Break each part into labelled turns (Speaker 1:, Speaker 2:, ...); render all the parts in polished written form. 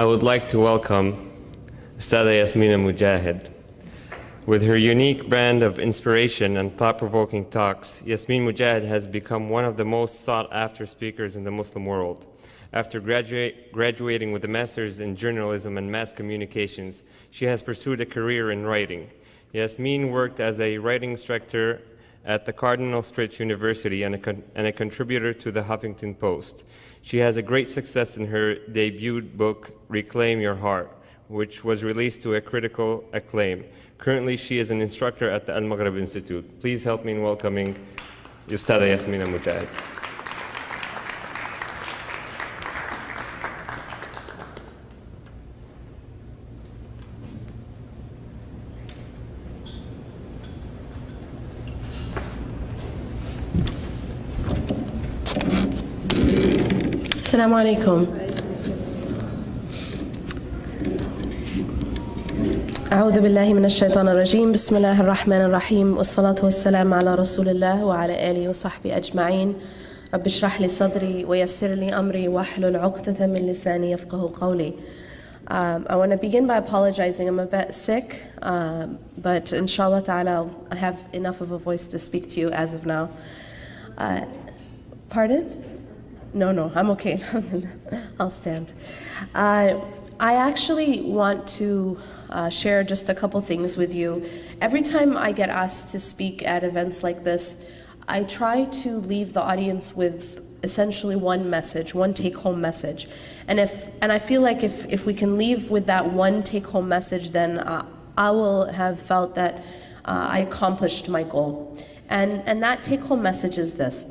Speaker 1: I would like to welcome Ustada Yasmin Mogahed. With her unique brand of inspiration and thought-provoking talks, Yasmin Mogahed has become one of the most sought-after speakers in the Muslim world. After graduating with a master's in journalism and mass communications, she has pursued a career in writing. Yasmin worked as a writing instructor at the Cardinal Stritch University and a contributor to the Huffington Post. She has a great success in her debut book, Reclaim Your Heart, which was released to a critical acclaim. Currently, she is an instructor at the Al-Maghrib Institute. Please help me in welcoming Ustada Yasmin Mogahed.
Speaker 2: السلام عليكم. أعوذ بالله من الشيطان الرجيم. بسم الله الرحمن الرحيم، والصلاة والسلام على رسول الله وعلى آله وصحبه أجمعين. رب اشرح لي صدري ويسر لي أمري واحلل عقدة من لساني يفقه قولي. I want to begin by apologizing. I'm a bit sick, but inshallah ta'ala I have enough of a voice to speak to you as of now. Pardon? No, I'm okay. I'll stand. I actually want to share just a couple things with you. Every time I get asked to speak at events like this, I try to leave the audience with essentially one message, one take-home message. And I feel like if we can leave with that one take-home message, then I will have felt that I accomplished my goal. And that take-home message is this.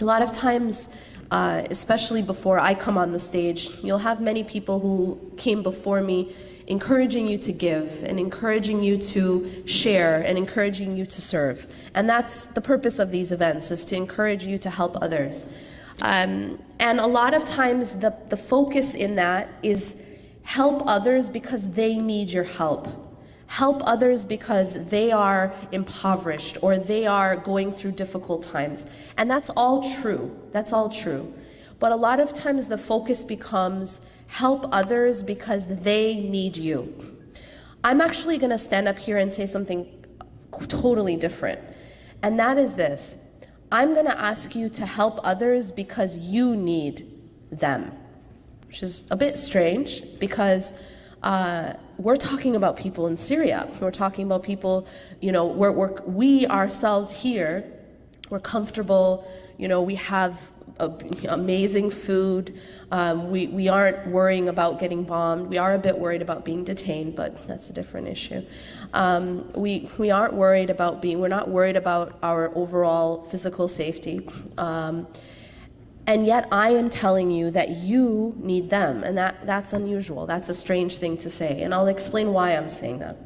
Speaker 2: A lot of times, especially before I come on the stage, you'll have many people who came before me encouraging you to give and encouraging you to share and encouraging you to serve. And that's the purpose of these events, is to encourage you to help others. And a lot of times the focus in that is help others because they need your help. Help others because they are impoverished or they are going through difficult times. And that's all true. That's all true. But a lot of times the focus becomes help others because they need you. I'm actually going to stand up here and say something totally different. And that is this. I'm going to ask you to help others because you need them. Which is a bit strange because we're talking about people in Syria. We're talking about people, we ourselves here, we're comfortable, we have amazing food. We aren't worrying about getting bombed. We are a bit worried about being detained, but that's a different issue. We aren't worried about we're not worried about our overall physical safety. And yet I am telling you that you need them, and that's unusual. That's a strange thing to say, and I'll explain why I'm saying that.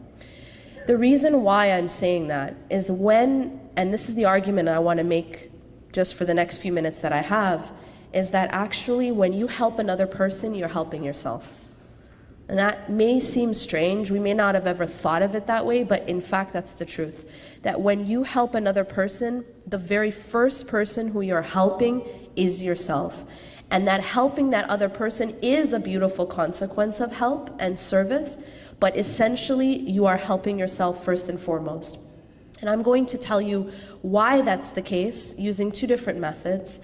Speaker 2: The reason why I'm saying that is and this is the argument I want to make just for the next few minutes that I have, is that actually when you help another person, you're helping yourself. And that may seem strange. We may not have ever thought of it that way, but in fact, that's the truth. That when you help another person, the very first person who you're helping is yourself. And that helping that other person is a beautiful consequence of help and service, but essentially you are helping yourself first and foremost. And I'm going to tell you why that's the case using two different methods,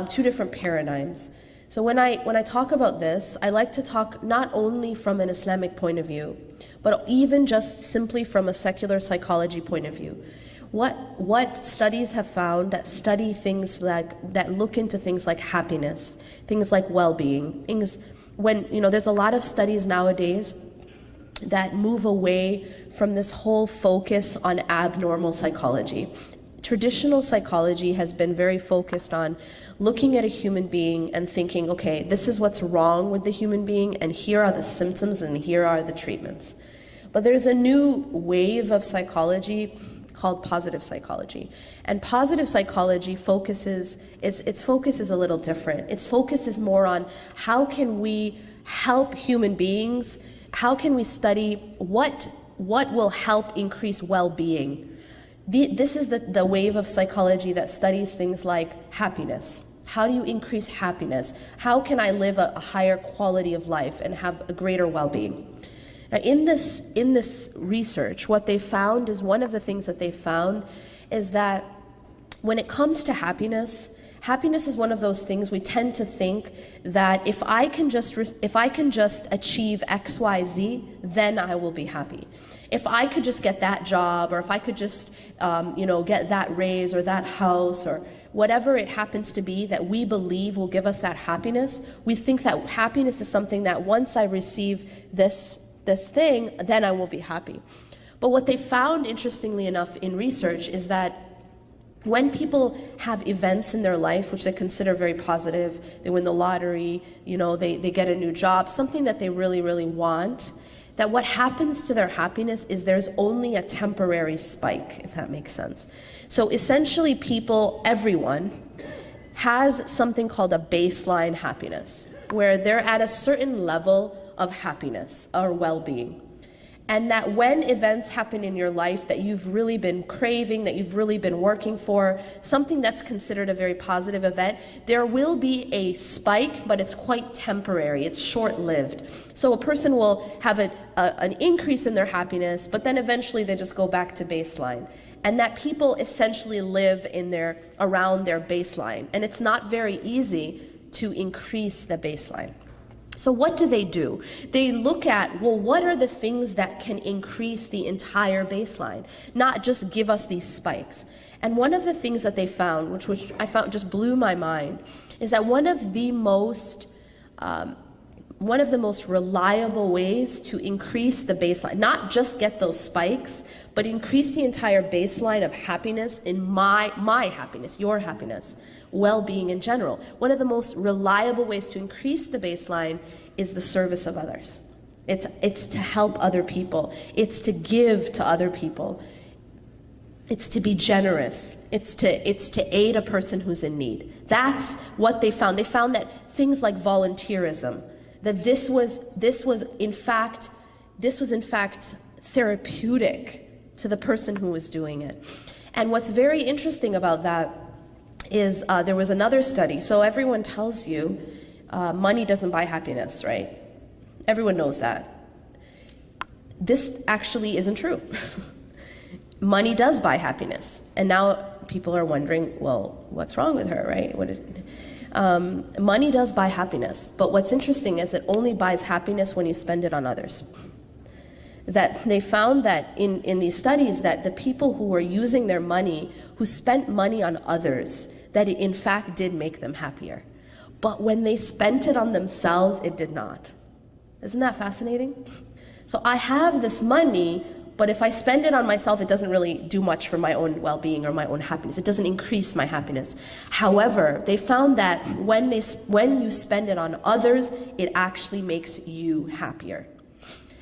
Speaker 2: two different paradigms. So when I talk about this, I like to talk not only from an Islamic point of view, but even just simply from a secular psychology point of view. What studies have found that study things that look into things like happiness, things like well-being, there's a lot of studies nowadays that move away from this whole focus on abnormal psychology. Traditional psychology has been very focused on looking at a human being and thinking, okay, this is what's wrong with the human being, and here are the symptoms, and here are the treatments. But there's a new wave of psychology called positive psychology. And positive psychology its focus is a little different. Its focus is more on how can we help human beings, how can we study what will help increase well-being. This is the wave of psychology that studies things like happiness, How do you increase happiness? How can I live a higher quality of life and have a greater well-being? Now, in this research, what they found is, one of the things that they found is that when it comes to happiness, happiness is one of those things we tend to think that if I can just achieve X, Y, Z, then I will be happy. If I could just get that job, or if I could just get that raise or that house, or whatever it happens to be that we believe will give us that happiness, we think that happiness is something that once I receive this thing, then I will be happy. But what they found, interestingly enough, in research is that when people have events in their life which they consider very positive, they win the lottery, they get a new job, something that they really, really want, that what happens to their happiness is there's only a temporary spike, if that makes sense. So essentially everyone has something called a baseline happiness, where they're at a certain level of happiness or well-being. And that when events happen in your life that you've really been craving, that you've really been working for, something that's considered a very positive event, there will be a spike, but it's quite temporary, it's short-lived. So a person will have an increase in their happiness, but then eventually they just go back to baseline. And that people essentially live around their baseline. And it's not very easy to increase the baseline. So what do? They look at, well, what are the things that can increase the entire baseline, not just give us these spikes. And one of the things that they found, which I found just blew my mind, is that one of the most reliable ways to increase the baseline, not just get those spikes, but increase the entire baseline of happiness in my happiness, your happiness, well-being in general. One of the most reliable ways to increase the baseline is the service of others. It's to help other people. It's to give to other people. It's to be generous. It's to aid a person who's in need. That's what they found. They found that things like volunteerism, that this was in fact therapeutic to the person who was doing it. And what's very interesting about that is there was another study. So everyone tells you money doesn't buy happiness, right? Everyone knows that. This actually isn't true. Money does buy happiness. And now people are wondering, well, what's wrong with her, right? Money does buy happiness, but what's interesting is it only buys happiness when you spend it on others. That they found that in these studies that the people who were using their money, who spent money on others, that it in fact did make them happier. But when they spent it on themselves, it did not. Isn't that fascinating? So I have this money, but if I spend it on myself, it doesn't really do much for my own well-being or my own happiness. It doesn't increase my happiness. However, they found that when you spend it on others, it actually makes you happier.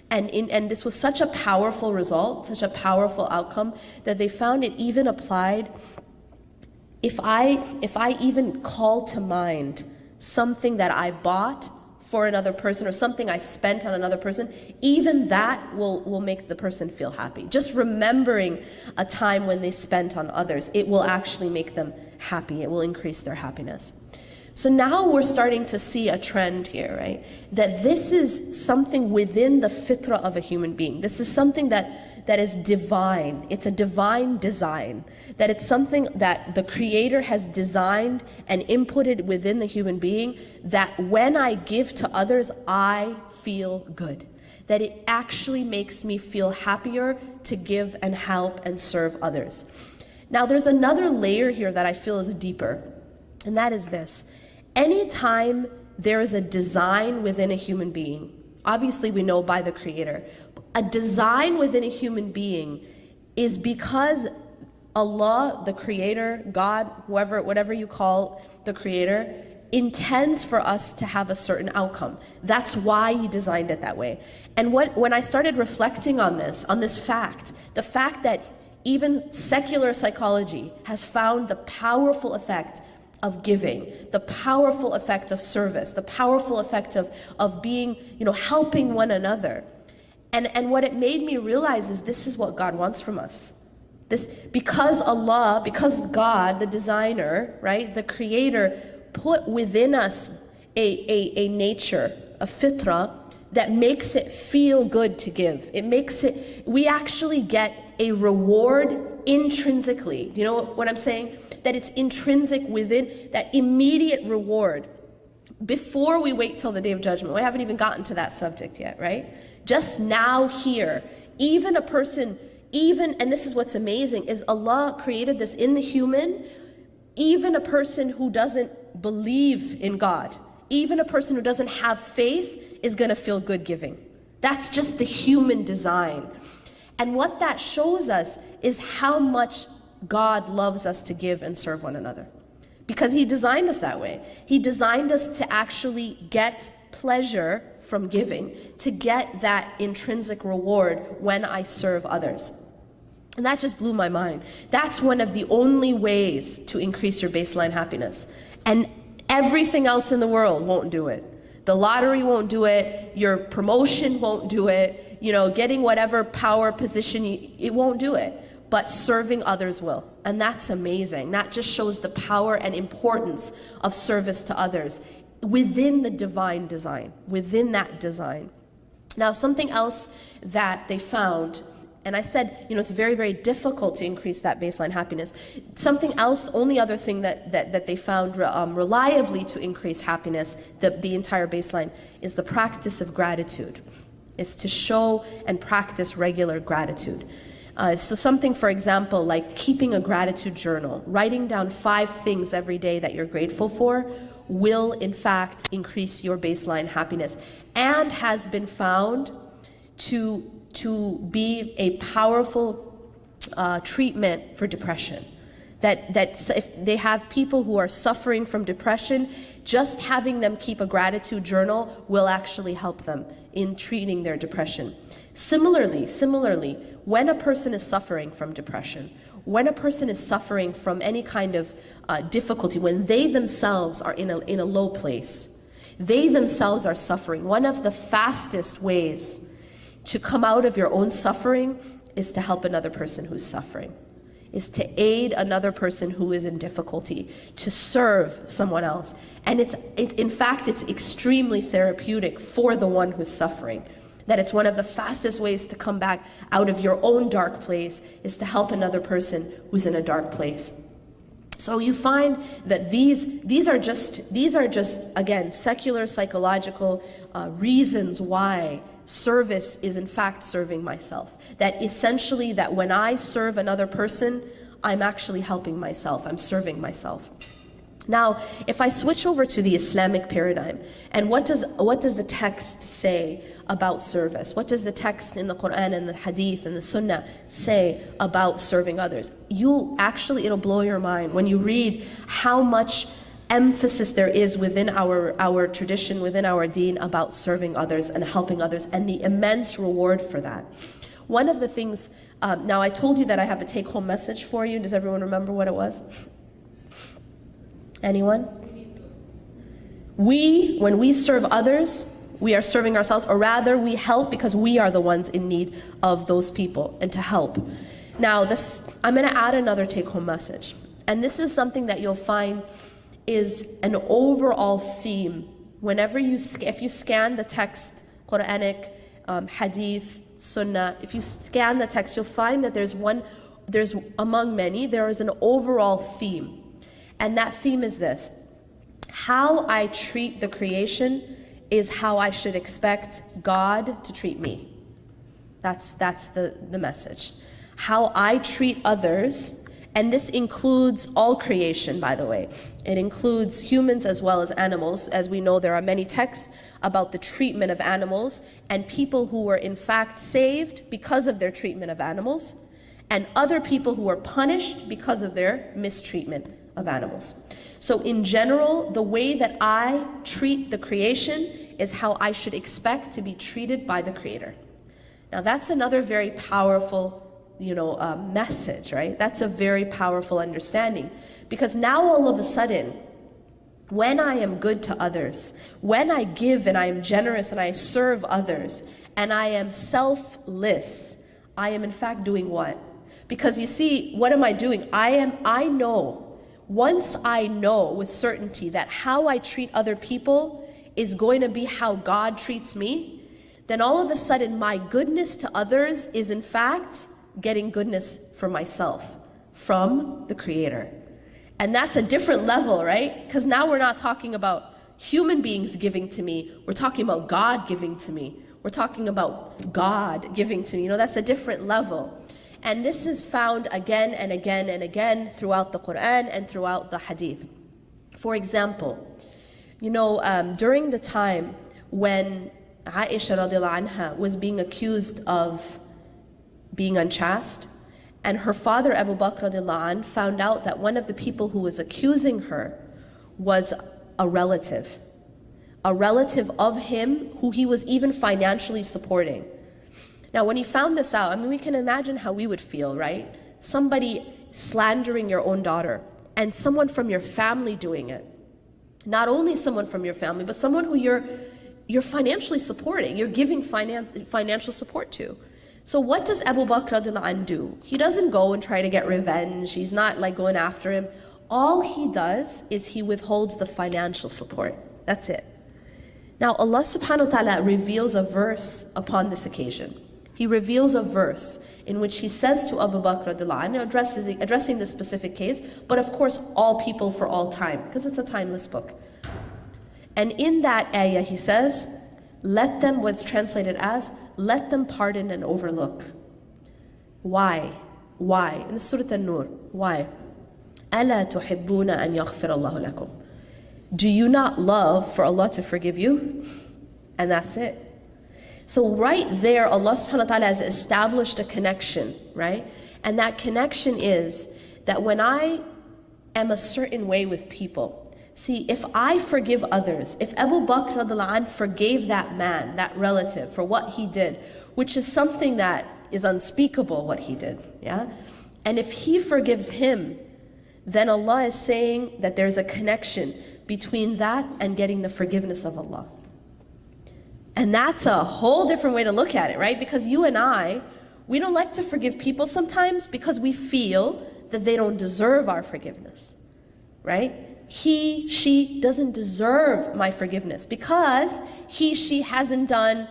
Speaker 2: And this was such a powerful result, such a powerful outcome, that they found it even applied. If I even call to mind something that I bought for another person or something I spent on another person, even that will make the person feel happy. Just remembering a time when they spent on others, it will actually make them happy. It will increase their happiness. So now we're starting to see a trend here, right? That this is something within the fitrah of a human being. This is something that is divine. It's a divine design. That it's something that the Creator has designed and inputted within the human being, that when I give to others, I feel good. That it actually makes me feel happier to give and help and serve others. Now there's another layer here that I feel is deeper, and that is this. Anytime there is a design within a human being, obviously we know by the Creator, a design within a human being is because Allah, the Creator, God, whatever you call the Creator, intends for us to have a certain outcome. That's why He designed it that way. And when I started reflecting on this fact, the fact that even secular psychology has found the powerful effect of giving, the powerful effect of service, the powerful effect of being, helping one another. And what it made me realize is this is what God wants from us. Because God, the designer, right, the Creator, put within us a nature, a fitra, that makes it feel good to give. We actually get a reward intrinsically. Do you know what I'm saying? That it's intrinsic within, that immediate reward. Before we wait till the Day of Judgment, we haven't even gotten to that subject yet, right? Just now here, even a person, and this is what's amazing, is Allah created this in the human, even a person who doesn't believe in God, even a person who doesn't have faith is gonna feel good giving. That's just the human design. And what that shows us is how much God loves us to give and serve one another. Because He designed us that way. He designed us to actually get pleasure from giving, to get that intrinsic reward when I serve others. And that just blew my mind. That's one of the only ways to increase your baseline happiness. And everything else in the world won't do it. The lottery won't do it, your promotion won't do it, getting whatever power position, it won't do it. But serving others will. And that's amazing. That just shows the power and importance of service to others within the divine design, within that design. Now, something else that they found, and I said, it's very, very difficult to increase that baseline happiness. Something else, only other thing that they found reliably to increase happiness, the entire baseline, is the practice of gratitude. Is to show and practice regular gratitude. So something, for example, like keeping a gratitude journal, writing down 5 things every day that you're grateful for will, in fact, increase your baseline happiness, and has been found to be a powerful treatment for depression. That if they have people who are suffering from depression, just having them keep a gratitude journal will actually help them in treating their depression. Similarly, when a person is suffering from depression, when a person is suffering from any kind of difficulty, when they themselves are in a low place, they themselves are suffering, one of the fastest ways to come out of your own suffering is to help another person who's suffering, is to aid another person who is in difficulty, to serve someone else. And in fact, it's extremely therapeutic for the one who's suffering. That it's one of the fastest ways to come back out of your own dark place is to help another person who's in a dark place. So you find that these are just again secular psychological reasons why service is in fact serving myself. That essentially that when I serve another person, I'm actually helping myself, I'm serving myself. Now, if I switch over to the Islamic paradigm, and what does the text say about service? What does the text in the Quran and the Hadith and the Sunnah say about serving others? It'll blow your mind when you read how much emphasis there is within our tradition, within our deen, about serving others and helping others, and the immense reward for that. One of the things, now I told you that I have a take-home message for you. Does everyone remember what it was? Anyone? When we serve others, we are serving ourselves, or rather we help because we are the ones in need of those people and to help. Now I'm going to add another take-home message. And this is something that you'll find is an overall theme. If you scan the text, Quranic, Hadith, Sunnah, if you scan the text, you'll find that there's among many, there is an overall theme. And that theme is this: how I treat the creation is how I should expect God to treat me. That's the message. How I treat others, and this includes all creation, by the way. It includes humans as well as animals. As we know, there are many texts about the treatment of animals and people who were in fact saved because of their treatment of animals, and other people who were punished because of their mistreatment of animals. So in general, the way that I treat the creation is how I should expect to be treated by the Creator. Now that's another very powerful message, right? That's a very powerful understanding, because now all of a sudden, when I am good to others, when I give and I am generous and I serve others, and I am selfless, I am in fact doing what? Because you see, what am I doing? I know once I know with certainty that how I treat other people is going to be how God treats me, then all of a sudden my goodness to others is in fact getting goodness for myself from the Creator. And that's a different level, right? Because now we're not talking about human beings giving to me, we're talking about God giving to me. We're talking about God giving to me. That's a different level. And this is found again and again and again throughout the Quran and throughout the Hadith. For example, during the time when Aisha radiallahu anha was being accused of being unchaste, and her father Abu Bakr radiallahu anh found out that one of the people who was accusing her was a relative of him who he was even financially supporting. Now, when he found this out, we can imagine how we would feel, right? Somebody slandering your own daughter, and someone from your family doing it. Not only someone from your family, but someone who you're financially supporting, you're giving financial support to. So what does Abu Bakr radiallahu anh do? He doesn't go and try to get revenge. He's not going after him. All he does is he withholds the financial support. That's it. Now, Allah subhanahu wa ta'ala reveals a verse upon this occasion. He reveals a verse in which he says to Abu Bakr radiallahu anh, addressing this specific case, but of course all people for all time, because it's a timeless book. And in that ayah he says, let them, what's translated as, let them pardon and overlook. Why? Why? In the Surah An-Nur, why? أَلَا تُحِبُّونَ أَن يَغْفِرَ اللَّهُ لَكُمْ. Do you not love for Allah to forgive you? And that's it. So right there, Allah subhanahu wa ta'ala has established a connection, right? And that connection is that when I am a certain way with people, see, if I forgive others, if Abu Bakr radiallahu anh forgave that man, that relative, for what he did, which is something that is unspeakable, what he did, yeah? And if he forgives him, then Allah is saying that there's a connection between that and getting the forgiveness of Allah. And that's a whole different way to look at it, right? Because you and I, we don't like to forgive people sometimes because we feel that they don't deserve our forgiveness, right? He, she doesn't deserve my forgiveness because he, she hasn't done,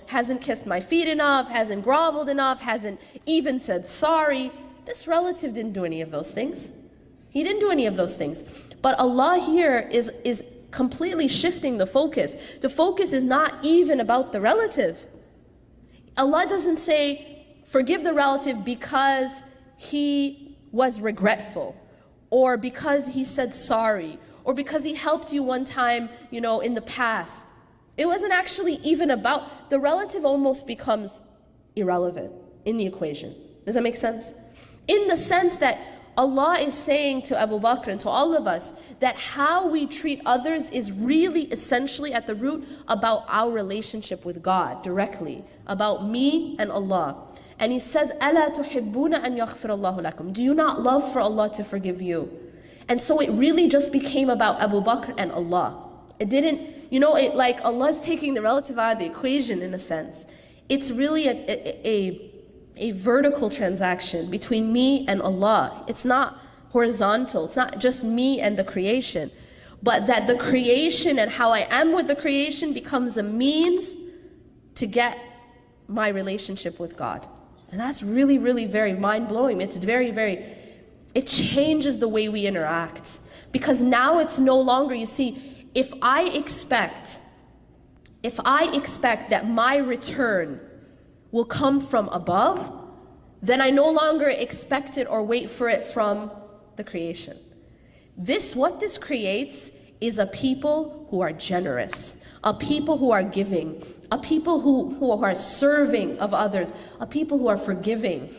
Speaker 2: hasn't kissed my feet enough, hasn't groveled enough, hasn't even said sorry. This relative didn't do any of those things. He didn't do any of those things. But Allah here is completely shifting the focus. The focus is not even about the relative. Allah doesn't say, forgive the relative because he was regretful, or because he said sorry, or because he helped you one time, in the past. It wasn't actually even about, the relative almost becomes irrelevant in the equation. Does that make sense? In the sense that Allah is saying to Abu Bakr and to all of us that how we treat others is really essentially at the root about our relationship with God directly, about me and Allah. And he says, أَلَا تُحِبُّونَ أَن يَغْفِرَ اللَّهُ لَكُمْ. Do you not love for Allah to forgive you? And so it really just became about Abu Bakr and Allah. It didn't, like Allah's taking the relative out of the equation in a sense. It's really a vertical transaction between me and Allah. It's not horizontal. It's not just me and the creation, but that the creation and how I am with the creation becomes a means to get my relationship with God. And that's really, really very mind-blowing. It's very, very, it changes the way we interact. Because now it's no longer, you see, if I expect that my return will come from above, then I no longer expect it or wait for it from the creation. What this creates is a people who are generous, a people who are giving, a people who are serving of others, a people who are forgiving.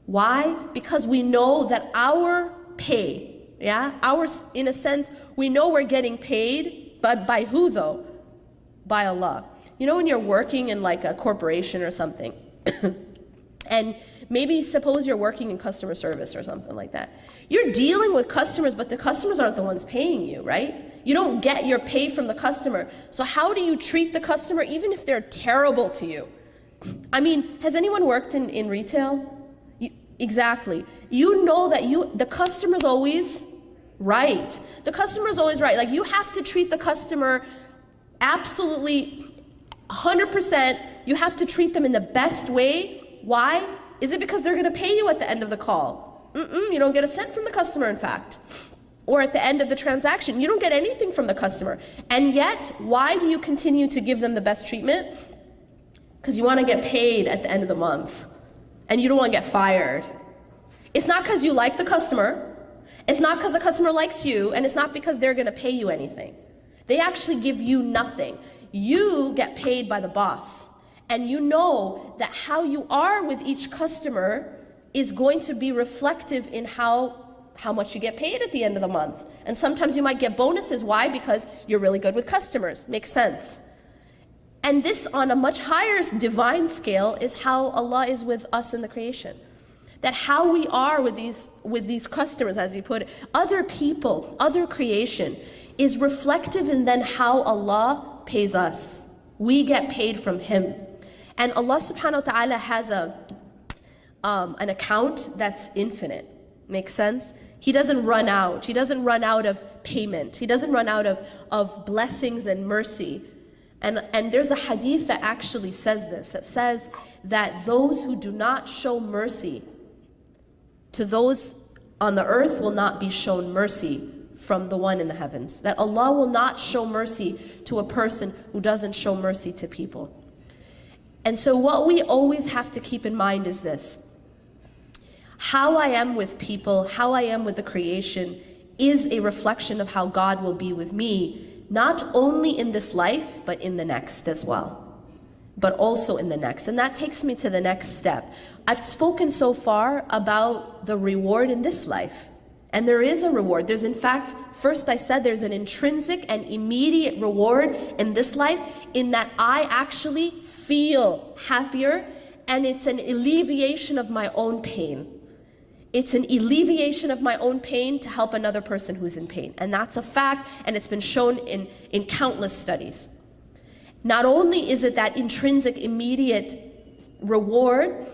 Speaker 2: Why? Because we know that our pay, in a sense, we know we're getting paid, but by who though? By Allah. When you're working in like a corporation or something, and maybe suppose you're working in customer service or something like that. You're dealing with customers, but the customers aren't the ones paying you, right? You don't get your pay from the customer. So how do you treat the customer even if they're terrible to you? Has anyone worked in retail? Exactly. You know that the customer's always right. The customer is always right. Like, you have to treat the customer absolutely 100%. You have to treat them in the best way. Why? Is it because they're going to pay you at the end of the call? You don't get a cent from the customer, in fact. Or at the end of the transaction, you don't get anything from the customer. And yet, why do you continue to give them the best treatment? Because you want to get paid at the end of the month. And you don't want to get fired. It's not because you like the customer. It's not because the customer likes you. And it's not because they're going to pay you anything. They actually give you nothing. You get paid by the boss. And you know that how you are with each customer is going to be reflective in how much you get paid at the end of the month. And sometimes you might get bonuses. Why? Because you're really good with customers. Makes sense. And this, on a much higher divine scale, is how Allah is with us in the creation. That how we are with these customers, as you put it, other people, other creation, is reflective in then how Allah pays us. We get paid from Him. And Allah subhanahu wa ta'ala has an account that's infinite. Makes sense? He doesn't run out. He doesn't run out of payment. He doesn't run out of blessings and mercy. And there's a hadith that actually says this, that says that those who do not show mercy to those on the earth will not be shown mercy from the one in the heavens. That Allah will not show mercy to a person who doesn't show mercy to people. And so what we always have to keep in mind is this. How I am with people, how I am with the creation, is a reflection of how God will be with me, not only in this life, but in the next as well. But also in the next. And that takes me to the next step. I've spoken so far about the reward in this life. And there is a reward. There's, in fact, first I said there's an intrinsic and immediate reward in this life, in that I actually feel happier, and it's an alleviation of my own pain. It's an alleviation of my own pain to help another person who's in pain. And that's a fact, and it's been shown in countless studies. Not only is it that intrinsic, immediate reward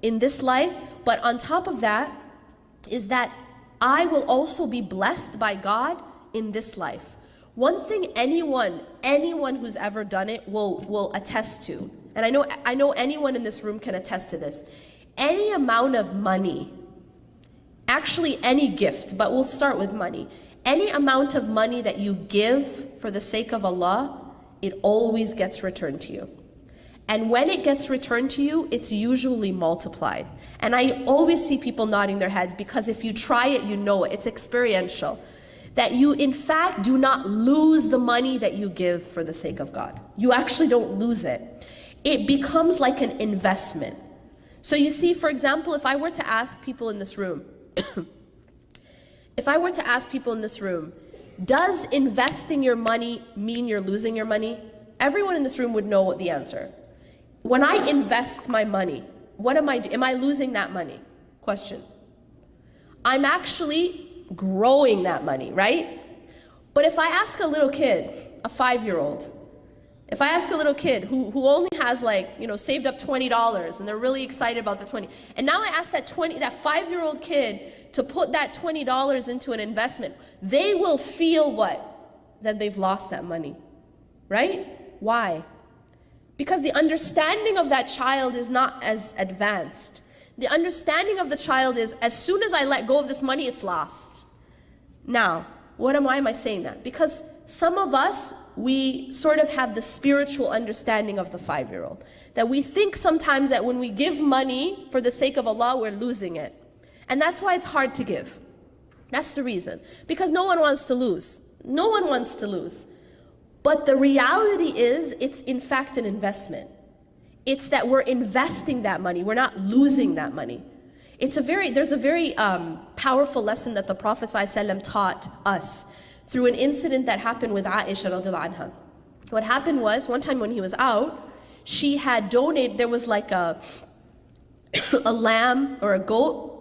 Speaker 2: in this life, but on top of that is that I will also be blessed by God in this life. One thing anyone who's ever done it will attest to, and I know anyone in this room can attest to this. Any amount of money, actually any gift, but we'll start with money. Any amount of money that you give for the sake of Allah, it always gets returned to you. And when it gets returned to you, it's usually multiplied. And I always see people nodding their heads, because if you try it, you know it. It's experiential. That you, in fact, do not lose the money that you give for the sake of God. You actually don't lose it. It becomes like an investment. So you see, for example, if I were to ask people in this room, does investing your money mean you're losing your money? Everyone in this room would know what the answer. When I invest my money, what am I doing? Am I losing that money? Question. I'm actually growing that money, right? But if I ask a little kid, a 5-year-old, if I ask a little kid who only has saved up $20 and they're really excited about the 20, and now I ask that 5-year-old kid to put that $20 into an investment, they will feel what? That they've lost that money, right? Why? Because the understanding of that child is not as advanced. The understanding of the child is, as soon as I let go of this money, it's lost. Now, why am I saying that? Because some of us, we sort of have the spiritual understanding of the 5-year-old. That we think sometimes that when we give money for the sake of Allah, we're losing it. And that's why it's hard to give. That's the reason. Because no one wants to lose. No one wants to lose. But the reality is, it's in fact an investment. It's that we're investing that money. We're not losing that money. There's a very powerful lesson that the Prophet ﷺ taught us through an incident that happened with Aisha radiallahu anha. What happened was, one time when he was out, she had donated, there was like a lamb or a goat.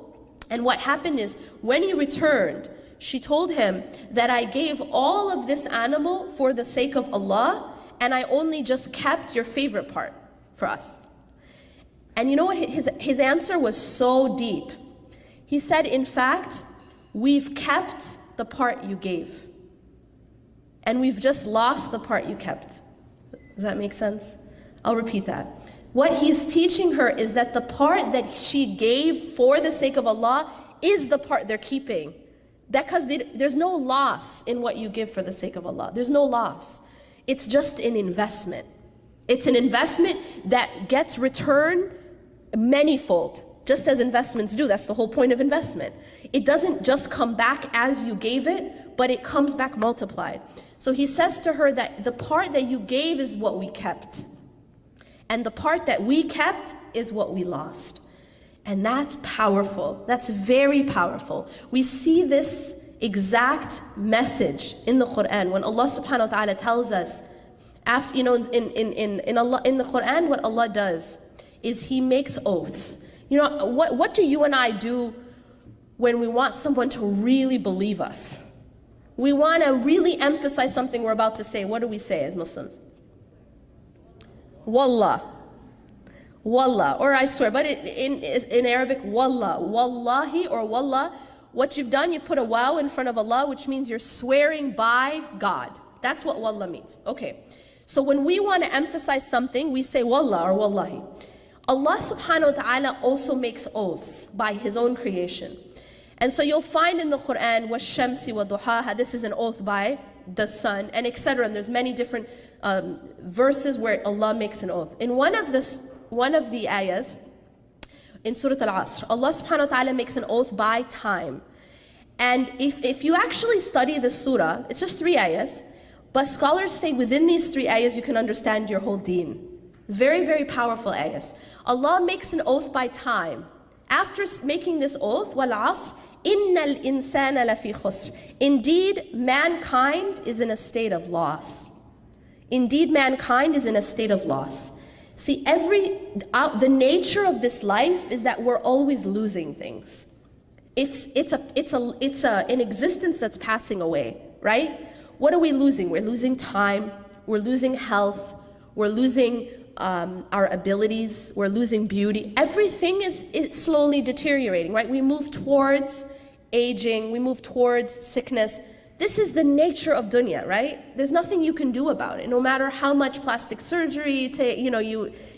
Speaker 2: And what happened is, when he returned, she told him that I gave all of this animal for the sake of Allah, and I only just kept your favorite part for us. And you know what? His answer was so deep. He said, in fact, we've kept the part you gave. And we've just lost the part you kept. Does that make sense? I'll repeat that. What he's teaching her is that the part that she gave for the sake of Allah is the part they're keeping. Because there's no loss in what you give for the sake of Allah. There's no loss. It's just an investment. It's an investment that gets return manyfold, just as investments do. That's the whole point of investment. It doesn't just come back as you gave it, but it comes back multiplied. So he says to her that the part that you gave is what we kept. And the part that we kept is what we lost. And that's powerful. That's very powerful. We see this exact message in the Quran when Allah subhanahu wa ta'ala tells us, after, in the Quran, what Allah does is He makes oaths. What do you and I do when we want someone to really believe us? We want to really emphasize something we're about to say. What do we say as Muslims? Wallah. Wallah, or I swear, but in Arabic, wallah, wallahi or wallah. What you've done, you've put a waw in front of Allah, which means you're swearing by God. That's what wallah means. Okay, so when we want to emphasize something, we say wallah or wallahi. Allah subhanahu wa ta'ala also makes oaths by His own creation. And so you'll find in the Quran, وَالشَّمْسِ وَضُحَاهَا, this is an oath by the sun, and etc. And there's many different verses where Allah makes an oath. In one of the ayahs, in Surah Al-Asr, Allah subhanahu wa ta'ala makes an oath by time. And if you actually study the surah, it's just 3 ayahs, but scholars say within these 3 ayahs you can understand your whole deen. Very, very powerful ayahs. Allah makes an oath by time. After making this oath, وَالْعَصْرِ إِنَّ الْإِنسَانَ لَفِي خُسْرٍ, indeed, mankind is in a state of loss. Indeed, mankind is in a state of loss. See, the nature of this life is that we're always losing things. It's an existence that's passing away, right? What are we losing? We're losing time, we're losing health, we're losing our abilities, we're losing beauty. Everything is slowly deteriorating, right? We move towards aging, we move towards sickness. This is the nature of dunya, right? There's nothing you can do about it. No matter how much plastic surgery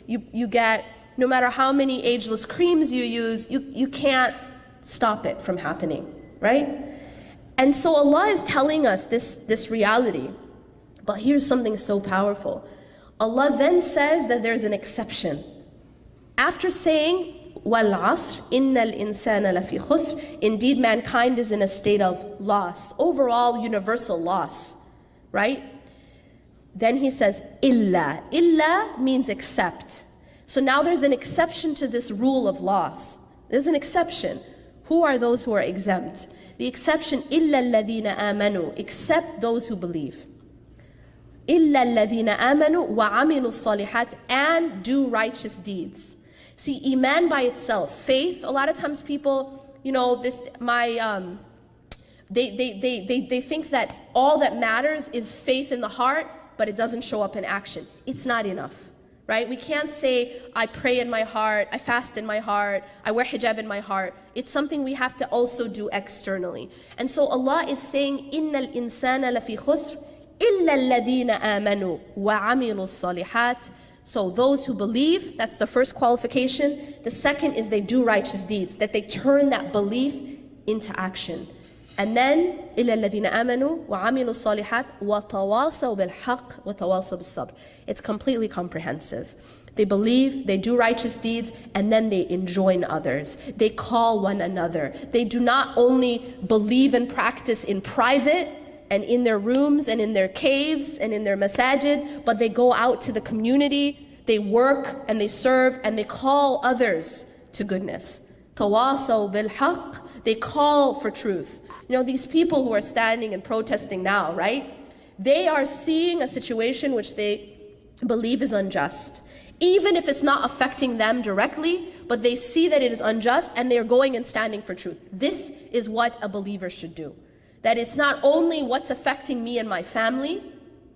Speaker 2: you get, no matter how many ageless creams you use, you can't stop it from happening, right? And so Allah is telling us this reality. But here's something so powerful. Allah then says that there's an exception. After saying, وَالْعَصْرِ إِنَّ الْإِنسَانَ لَفِي خُسْرٍ, indeed mankind is in a state of loss, overall universal loss, right? Then he says, إِلَّا. إِلَّا means except. So now there's an exception to this rule of loss. There's an exception. Who are those who are exempt? The exception, إِلَّا الَّذِينَ آمَنُوا, except those who believe. إِلَّا الَّذِينَ آمَنُوا وَعَمِلُوا الصَّالِحَاتِ, and do righteous deeds. See, iman by itself, faith, a lot of times people, they think that all that matters is faith in the heart, but it doesn't show up in action. It's not enough, right? We can't say, I pray in my heart, I fast in my heart, I wear hijab in my heart. It's something we have to also do externally. And so Allah is saying, إِنَّ الْإِنسَانَ لَفِي خُسْرٍ إِلَّا الَّذِينَ آمَنُوا وَعَمِلُوا الصَّالِحَاتِ. So those who believe, that's the first qualification. The second is they do righteous deeds, that they turn that belief into action. And then, إِلَّا الَّذِينَ آمَنُوا وَعَمِلُوا الصَّالِحَاتِ وَتَوَاصَوْا بِالْحَقِّ وَتَوَاصَوْا بِالصَّبْرِ. It's completely comprehensive. They believe, they do righteous deeds, and then they enjoin others. They call one another. They do not only believe and practice in private, and in their rooms and in their caves and in their masajid, but they go out to the community, they work and they serve and they call others to goodness. Tawasaw bil haqq, they call for truth. These people who are standing and protesting now, right? They are seeing a situation which they believe is unjust. Even if it's not affecting them directly, but they see that it is unjust and they're going and standing for truth. This is what a believer should do. That it's not only what's affecting me and my family,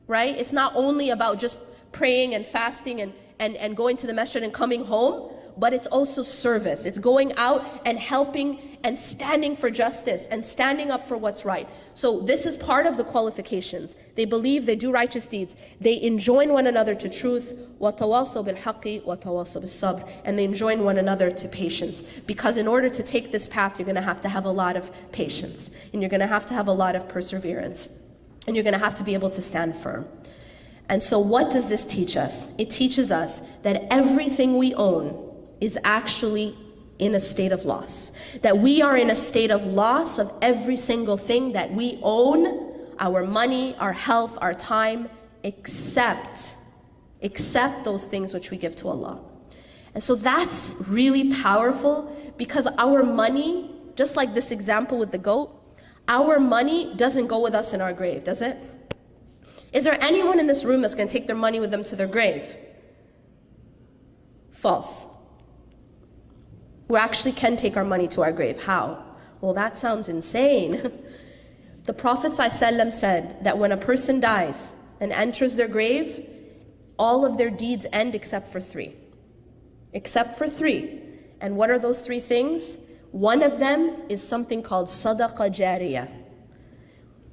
Speaker 2: right? It's not only about just praying and fasting and going to the masjid and coming home, but it's also service. It's going out and helping and standing for justice and standing up for what's right. So this is part of the qualifications. They believe, they do righteous deeds. They enjoin one another to truth, وَتَوَاصَوْا بِالْحَقِّ وَتَوَاصَوْا بِالصَّبْرِ, and they enjoin one another to patience. Because in order to take this path, you're going to have a lot of patience, and you're going to have a lot of perseverance, and you're going to have to be able to stand firm. And so what does this teach us? It teaches us that everything we own is actually in a state of loss. That we are in a state of loss of every single thing that we own, our money, our health, our time, except those things which we give to Allah. And so that's really powerful, because our money, just like this example with the goat, our money doesn't go with us in our grave, does it? Is there anyone in this room that's going to take their money with them to their grave? False. We actually can take our money to our grave. How? Well, that sounds insane. The Prophet ﷺ said that when a person dies and enters their grave, all of their deeds end except for three. Except for three. And what are those three things? One of them is something called sadaqah jariyah,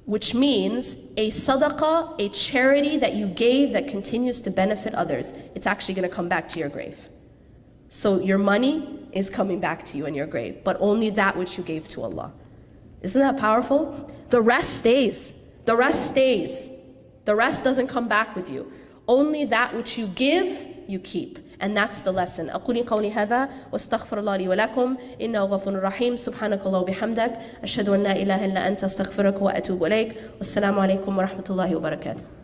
Speaker 2: which means a sadaqah, a charity that you gave that continues to benefit others. It's actually going to come back to your grave. So your money is coming back to you in your grave, but only that which you gave to Allah. Isn't that powerful? The rest stays. The rest stays. The rest doesn't come back with you. Only that which you give, you keep. And that's the lesson. أقول قولي هذا واستغفر الله لي ولكم إنه غفور رحيم سبحانك الله وبحمدك أشهد أن لا إله إلا أنت أستغفرك وأتوب إليك والسلام عليكم ورحمة الله وبركاته.